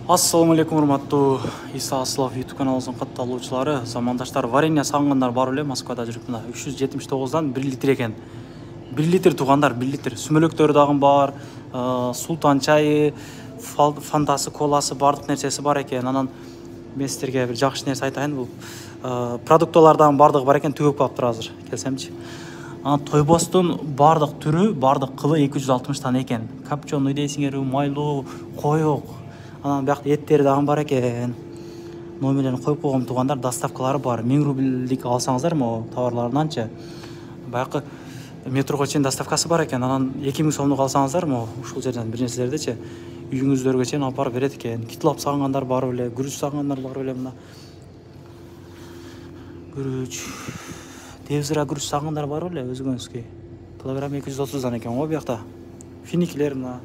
Ассаламу алейкум, урматтуу Иса Аслов YouTube каналыбыздын катталуучулары, замандаштар, варенье сагынгандар бар эле. Москвада жүрүп мына 379дан 1 литр экен. 1 литр тугандар, 1 литр. Сүмөлөктөрү дагы бар, султан чайы, фантасы, коласы, бардык нерсеси бар экен. Анан мен сиздерге бир жакшы нерсе айтайын. Бул продуктолордун бардыгы бар экен, түгөп калыптыр азыр. Келсемчи. Анан тойбостун бардык түрү, бардык кылы 260тан экен. Копченый дейсиңерби, майлуу, коюк. Анан биякта эттери дагы бар экен. Номерлерин коюп койгом тугандар, доставкалары бар. 1000 рубльдик алсаңыздар могу товарларынанчы. Баякы метрого чейин доставкасы бар экен. Анан 2000 сомдук алсаңыздар могу ушул жерден бир нерселердичи үйүңүздөргө чейин алып барып берет экен. Китлап сагынгандар бар беле, күрүч сагынгандар бар беле мына. Күрүч. Девзира күрүч сагынгандар бар беле өзүңүзгө. Килограмм 230дан экен го биякта. Финиклер мына.